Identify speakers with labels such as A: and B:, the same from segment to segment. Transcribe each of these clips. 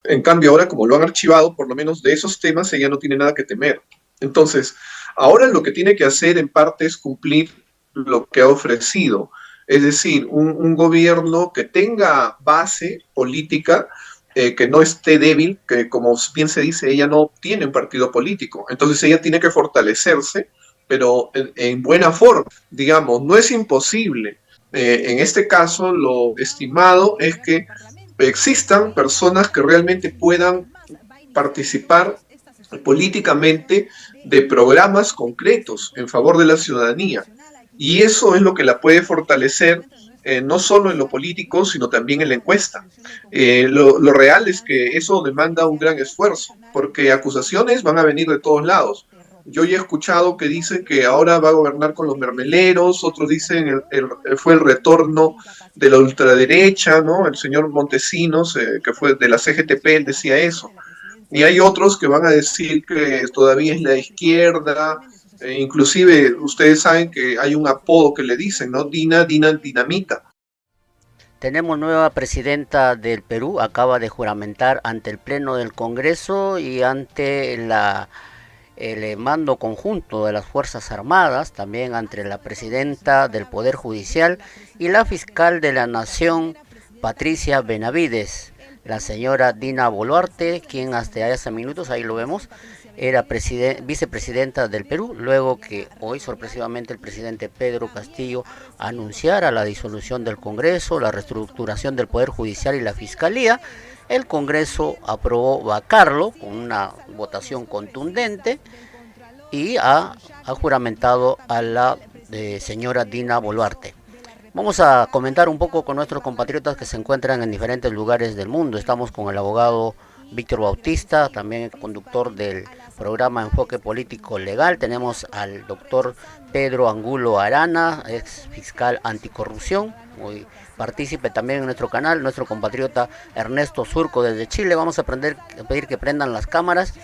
A: En cambio, ahora como lo han archivado, por lo menos de esos temas ella no tiene nada que temer. Entonces, ahora lo que tiene que hacer en parte es cumplir lo que ha ofrecido. Es decir, un gobierno que tenga base política, que no esté débil, que como bien se dice, ella no tiene un partido político. Entonces ella tiene que fortalecerse, pero en buena forma. Digamos, no es imposible. En este caso, lo estimado es que existan personas que realmente puedan participar políticamente de programas concretos en favor de la ciudadanía. Y eso es lo que la puede fortalecer, no solo en lo político, sino también en la encuesta. Lo real es que eso demanda un gran esfuerzo, porque acusaciones van a venir de todos lados. Yo ya he escuchado que dicen que ahora va a gobernar con los mermeleros, otros dicen fue el retorno de la ultraderecha, ¿no? El señor Montesinos, que fue de la CGTP, él decía eso. Y hay otros que van a decir que todavía es la izquierda, inclusive ustedes saben que hay un apodo que le dicen, ¿no? Dina Dinamita.
B: Tenemos nueva presidenta del Perú, acaba de juramentar ante el Pleno del Congreso y ante el mando conjunto de las Fuerzas Armadas, también ante la presidenta del Poder Judicial y la fiscal de la Nación, Patricia Benavides, la señora Dina Boluarte, quien hasta hace minutos, ahí lo vemos, era vicepresidenta del Perú, luego que hoy sorpresivamente el presidente Pedro Castillo anunciara la disolución del Congreso, la reestructuración del Poder Judicial y la Fiscalía. El Congreso aprobó vacarlo con una votación contundente y ha juramentado a la señora Dina Boluarte. Vamos a comentar un poco con nuestros compatriotas que se encuentran en diferentes lugares del mundo. Estamos con el abogado Víctor Bautista, también conductor del programa Enfoque Político Legal. Tenemos al doctor Pedro Angulo Arana, ex fiscal anticorrupción, muy partícipe también en nuestro canal, nuestro compatriota Ernesto Surco desde Chile. Vamos a pedir que prendan las cámaras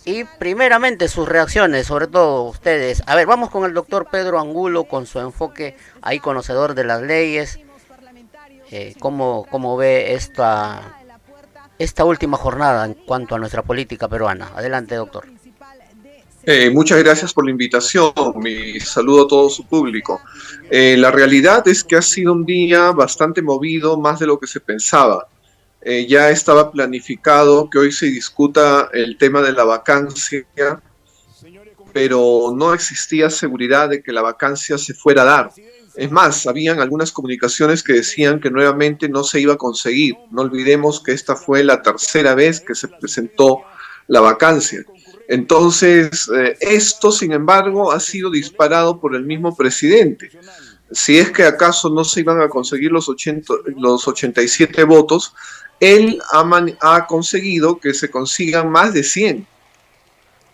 B: y primeramente sus reacciones, sobre todo ustedes. A ver, vamos con el doctor Pedro Angulo, con su enfoque ahí conocedor de las leyes. ¿Cómo ve esta última jornada en cuanto a nuestra política peruana? Adelante, doctor.
A: Muchas gracias por la invitación, mi saludo a todo su público. La realidad es que ha sido un día bastante movido, más de lo que se pensaba. Ya estaba planificado que hoy se discuta el tema de la vacancia, pero no existía seguridad de que la vacancia se fuera a dar. Es más, habían algunas comunicaciones que decían que nuevamente no se iba a conseguir. No olvidemos que esta fue la tercera vez que se presentó la vacancia. Entonces, esto, sin embargo, ha sido disparado por el mismo presidente. Si es que acaso no se iban a conseguir los 87 votos, él ha conseguido que se consigan más de 100.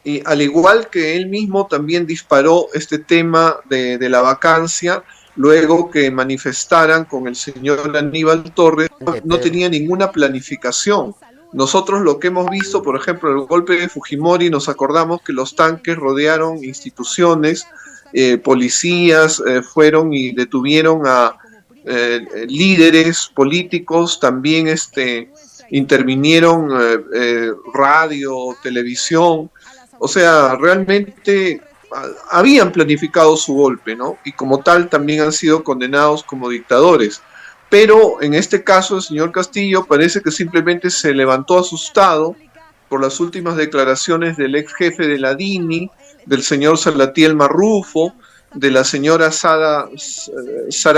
A: Y al igual que él mismo también disparó este tema de la vacancia, luego que manifestaran con el señor Aníbal Torres, no
B: Pedro.
A: tenía ninguna planificación. Nosotros lo que hemos visto, por ejemplo, el golpe de Fujimori, nos acordamos que los tanques rodearon instituciones, policías fueron y detuvieron a líderes políticos, también intervinieron radio, televisión, o sea, realmente habían planificado su golpe, ¿no? Y como tal también han sido condenados como dictadores. Pero en este caso el señor Castillo parece que simplemente se levantó asustado por las últimas declaraciones del ex jefe de la DINI, del señor Salatiel Marrufo, de la señora Sara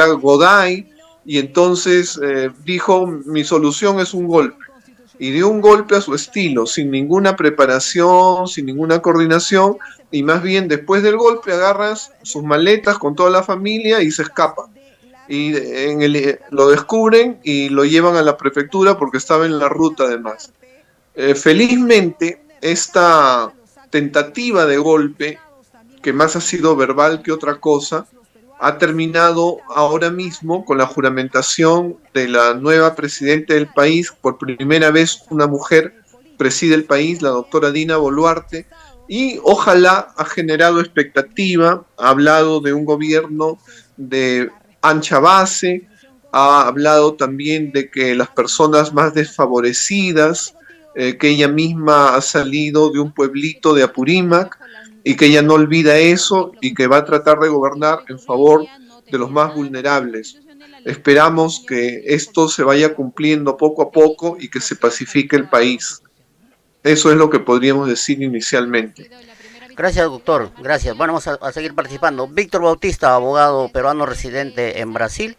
A: Goday, y entonces dijo, mi solución es un golpe. Y dio un golpe a su estilo, sin ninguna preparación, sin ninguna coordinación, y más bien después del golpe agarras sus maletas con toda la familia y se escapa. Y lo descubren y lo llevan a la prefectura porque estaba en la ruta además. Felizmente, esta tentativa de golpe, que más ha sido verbal que otra cosa, ha terminado ahora mismo con la juramentación de la nueva presidenta del país. Por primera vez una mujer preside el país, la doctora Dina Boluarte, y ojalá ha generado expectativa, ha hablado de un gobierno de ancha base, ha hablado también de que las personas más desfavorecidas que ella misma ha salido de un pueblito de Apurímac y que ella no olvida eso y que va a tratar de gobernar en favor de los más vulnerables. Esperamos que esto se vaya cumpliendo poco a poco y que se pacifique el país. Eso es lo que podríamos decir inicialmente.
B: Gracias, doctor. Gracias. Bueno, vamos a seguir participando. Víctor Bautista, abogado peruano residente en Brasil.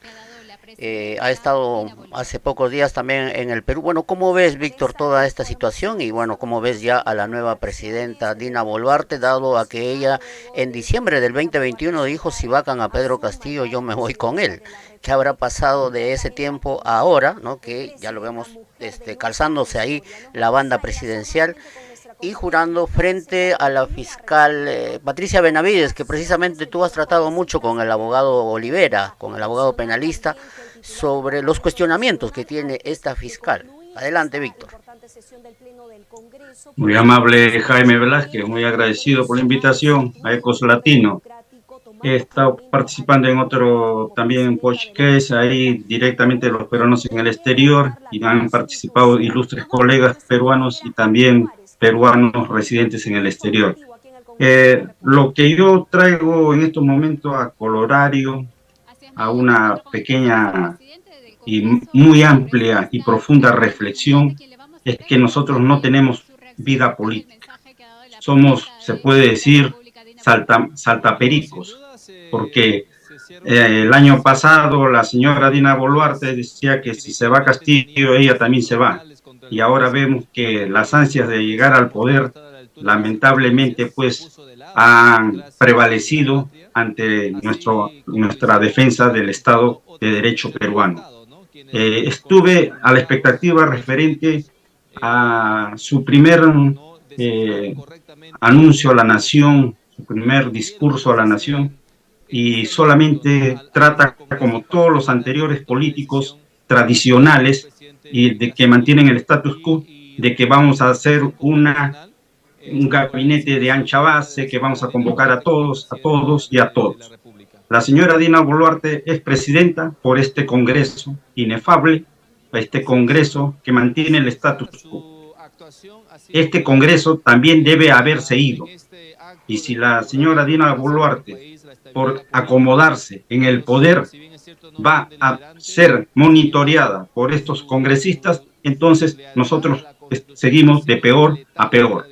B: Ha estado hace pocos días también en el Perú. Bueno, ¿cómo ves, Víctor, toda esta situación? Y bueno, ¿cómo ves ya a la nueva presidenta Dina Boluarte, dado a que ella en diciembre del 2021 dijo, si vacan a Pedro Castillo, yo me voy con él? ¿Qué habrá pasado de ese tiempo a ahora, ¿no? Que ya lo vemos calzándose ahí la banda presidencial y jurando frente a la fiscal Patricia Benavides, que precisamente tú has tratado mucho con el abogado Olivera, con el abogado penalista, sobre los cuestionamientos que tiene esta fiscal. Adelante, Víctor.
C: Muy amable Jaime Velázquez, muy agradecido por la invitación a Ecos Latino. He estado participando en otro también podcast ahí directamente de los peruanos en el exterior y han participado ilustres colegas peruanos y también peruanos residentes en el exterior. Lo que yo traigo en estos momentos a Colorario, a una pequeña y muy amplia y profunda reflexión, es que nosotros no tenemos vida política. Somos, se puede decir, saltapericos, porque el año pasado la señora Dina Boluarte decía que si se va a Castillo, ella también se va. Y ahora vemos que las ansias de llegar al poder, lamentablemente, pues, han prevalecido ante nuestra defensa del Estado de Derecho peruano. Estuve a la expectativa referente a su primer anuncio a la nación, su primer discurso a la nación, y solamente trata, como todos los anteriores políticos tradicionales y de que mantienen el status quo, de que vamos a hacer un gabinete de ancha base, que vamos a convocar a todos y a todos. La señora Dina Boluarte es presidenta por este Congreso inefable, este Congreso que mantiene el status quo. Este Congreso también debe haberse ido. Y si la señora Dina Boluarte, por acomodarse en el poder, va a ser monitoreada por estos congresistas, entonces nosotros seguimos de peor a peor.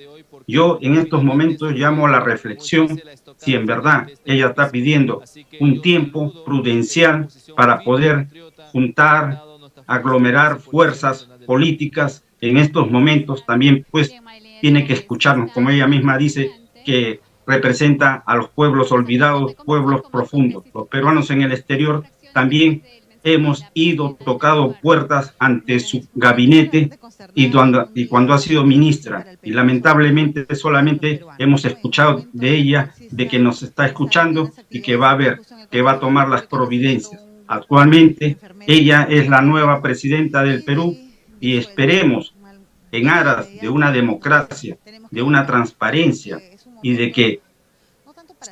C: Yo en estos momentos llamo a la reflexión si en verdad ella está pidiendo un tiempo prudencial para poder juntar, aglomerar fuerzas políticas en estos momentos. También pues tiene que escucharnos, como ella misma dice, que representa a los pueblos olvidados, pueblos profundos. Los peruanos en el exterior también hemos ido tocado puertas ante su gabinete y cuando ha sido ministra, y lamentablemente solamente hemos escuchado de ella de que nos está escuchando y que va a ver, que va a tomar las providencias. Actualmente ella es la nueva presidenta del Perú y esperemos, en aras de una democracia, de una transparencia y de que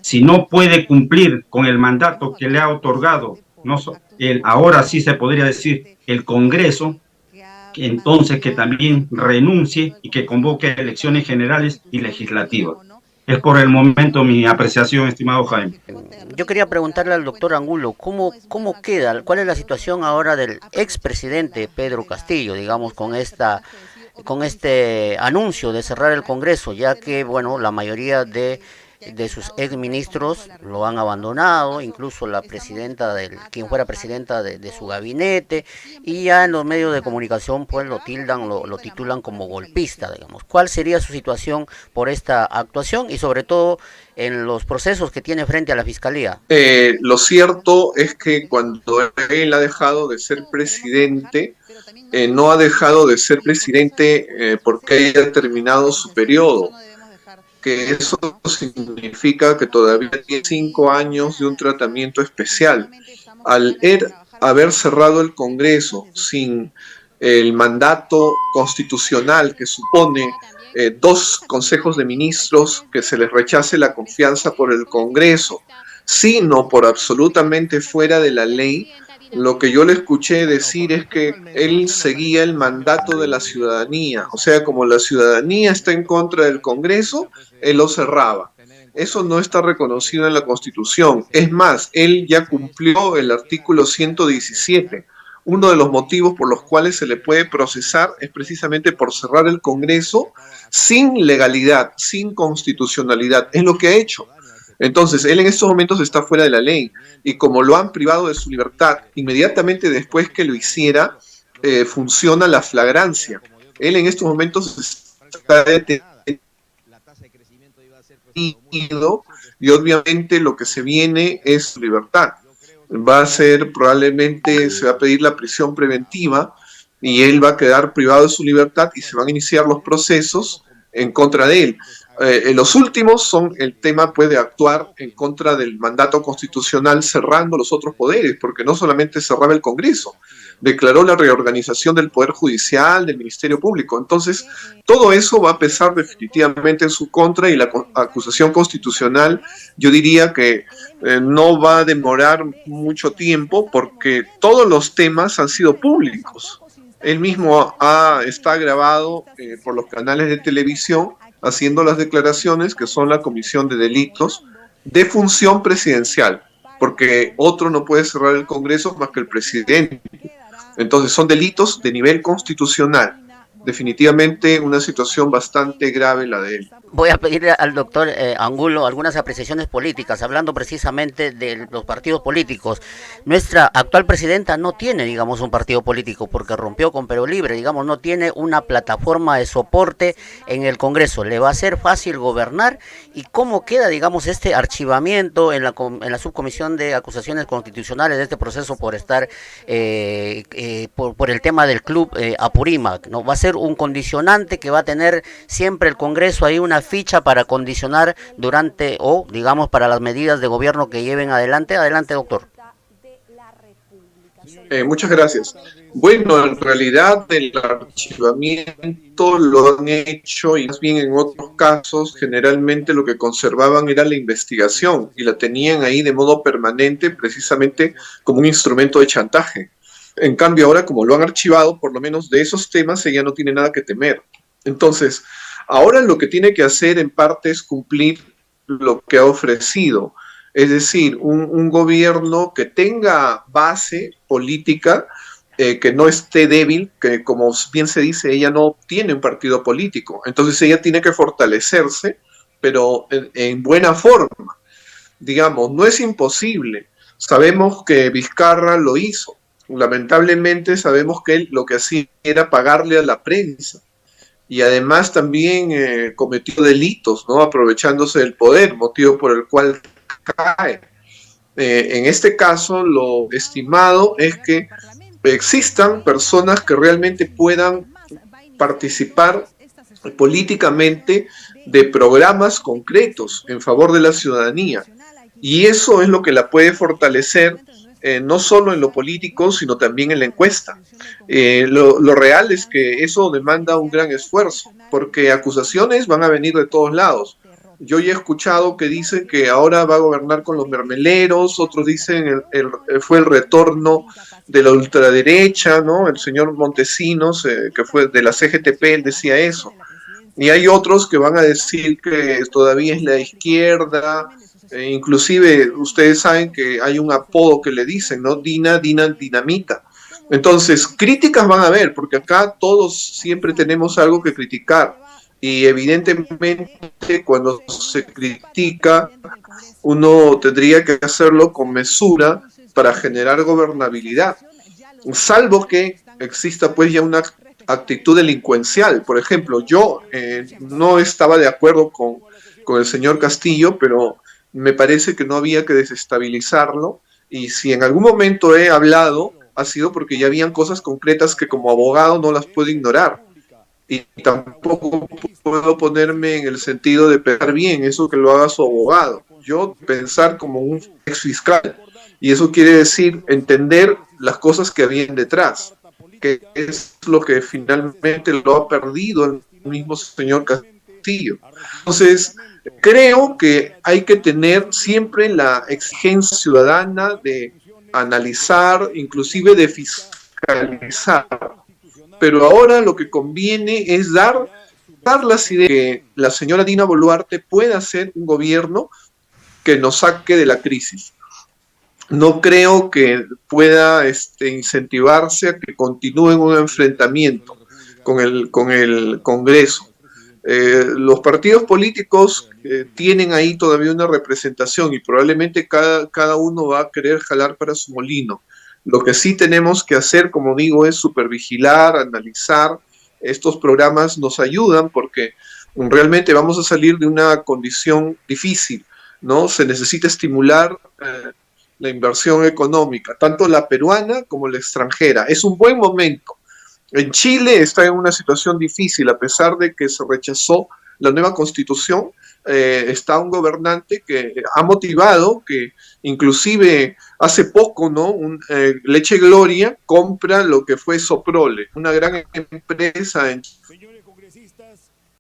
C: si no puede cumplir con el mandato que le ha otorgado, ahora sí se podría decir el Congreso, que entonces que también renuncie y que convoque elecciones generales y legislativas. Es por el momento mi apreciación, estimado Jaime.
B: Yo quería preguntarle al doctor Angulo, ¿cómo queda, cuál es la situación ahora del expresidente Pedro Castillo, digamos, con este anuncio de cerrar el Congreso, ya que, bueno, la mayoría de sus exministros lo han abandonado, incluso la presidenta quien fuera presidenta de su gabinete, y ya en los medios de comunicación pues lo titulan como golpista, digamos. ¿Cuál sería su situación por esta actuación y sobre todo en los procesos que tiene frente a la Fiscalía?
A: Lo cierto es que cuando él ha dejado de ser presidente, no ha dejado de ser presidente porque haya terminado su periodo, que eso significa que todavía tiene 5 años de un tratamiento especial. Al haber cerrado el Congreso sin el mandato constitucional que supone 2 consejos de ministros, que se les rechace la confianza por el Congreso, sino por absolutamente fuera de la ley, Lo que yo le escuché decir es que él seguía el mandato de la ciudadanía, o sea, como la ciudadanía está en contra del Congreso, él lo cerraba. Eso no está reconocido en la Constitución. Es más, él ya cumplió el artículo 117. Uno de los motivos por los cuales se le puede procesar es precisamente por cerrar el Congreso sin legalidad, sin constitucionalidad. Es lo que ha hecho. Entonces, él en estos momentos está fuera de la ley y como lo han privado de su libertad, inmediatamente después que lo hiciera, funciona la flagrancia. Él en estos momentos está detenido y obviamente lo que se viene es libertad. Va a ser, probablemente se va a pedir la prisión preventiva y él va a quedar privado de su libertad y se van a iniciar los procesos en contra de él. Los últimos son el tema pues, de actuar en contra del mandato constitucional cerrando los otros poderes, porque no solamente cerraba el Congreso, declaró la reorganización del Poder Judicial, del Ministerio Público. Entonces, todo eso va a pesar definitivamente en su contra y la acusación constitucional, yo diría que no va a demorar mucho tiempo porque todos los temas han sido públicos. Él mismo está grabado por los canales de televisión haciendo las declaraciones que son la comisión de delitos de función presidencial, porque otro no puede cerrar el Congreso más que el presidente. Entonces son delitos de nivel constitucional. Definitivamente una situación bastante grave la de él.
B: Voy a pedirle al doctor Angulo algunas apreciaciones políticas, hablando precisamente de los partidos políticos. Nuestra actual presidenta no tiene, digamos, un partido político porque rompió con Perú Libre, digamos, no tiene una plataforma de soporte en el Congreso. ¿Le va a ser fácil gobernar? ¿Y cómo queda, digamos, este archivamiento en la subcomisión de acusaciones constitucionales de este proceso por estar, por el tema del club Apurímac, ¿no? ¿Va a ser un condicionante que va a tener siempre el Congreso ahí una ficha para condicionar durante o digamos para las medidas de gobierno que lleven adelante? Adelante, doctor.
A: Muchas gracias. Bueno, en realidad el archivamiento lo han hecho y más bien en otros casos generalmente lo que conservaban era la investigación y la tenían ahí de modo permanente precisamente como un instrumento de chantaje. En cambio ahora como lo han archivado, por lo menos de esos temas ella no tiene nada que temer. Entonces, ahora lo que tiene que hacer en parte es cumplir lo que ha ofrecido, es decir, un gobierno que tenga base política, que no esté débil, que como bien se dice, ella no tiene un partido político, entonces ella tiene que fortalecerse, pero en buena forma. Digamos, no es imposible, sabemos que Vizcarra lo hizo, lamentablemente sabemos que él lo que hacía era pagarle a la prensa, y además también cometió delitos, ¿no? Aprovechándose del poder, motivo por el cual cae. En este caso, lo estimado es que existan personas que realmente puedan participar políticamente de programas concretos en favor de la ciudadanía. Y eso es lo que la puede fortalecer, no solo en lo político, sino también en la encuesta. Lo real es que eso demanda un gran esfuerzo, porque acusaciones van a venir de todos lados. Yo ya he escuchado que dicen que ahora va a gobernar con los mermeleros, otros dicen fue el retorno de la ultraderecha, ¿no? El señor Montesinos, que fue de la CGTP, él decía eso. Y hay otros que van a decir que todavía es la izquierda. Inclusive ustedes saben que hay un apodo que le dicen, ¿no? Dinamita. Entonces, críticas van a haber, porque acá todos siempre tenemos algo que criticar. Y evidentemente cuando se critica, uno tendría que hacerlo con mesura para generar gobernabilidad. Salvo que exista pues ya una actitud delincuencial. Por ejemplo, yo no estaba de acuerdo con el señor Castillo, pero me parece que no había que desestabilizarlo, y si en algún momento he hablado, ha sido porque ya habían cosas concretas que como abogado no las puedo ignorar, y tampoco puedo ponerme en el sentido de pensar bien eso que lo haga su abogado. Yo pensar como un ex fiscal, y eso quiere decir entender las cosas que habían detrás, que es lo que finalmente lo ha perdido el mismo señor Castillo. Entonces, creo que hay que tener siempre la exigencia ciudadana de analizar, inclusive de fiscalizar. Pero ahora lo que conviene es dar las ideas que la señora Dina Boluarte pueda hacer un gobierno que nos saque de la crisis. No creo que pueda incentivarse a que continúe un enfrentamiento con el Congreso. Los partidos políticos tienen ahí todavía una representación y probablemente cada uno va a querer jalar para su molino. Lo que sí tenemos que hacer, como digo, es supervigilar, analizar. Estos programas nos ayudan porque realmente vamos a salir de una condición difícil, ¿no? Se necesita estimular la inversión económica, tanto la peruana como la extranjera. Es un buen momento. En Chile está en una situación difícil, a pesar de que se rechazó la nueva constitución, está un gobernante que ha motivado que inclusive hace poco, ¿no? Leche Gloria compra lo que fue Soprole, una gran empresa en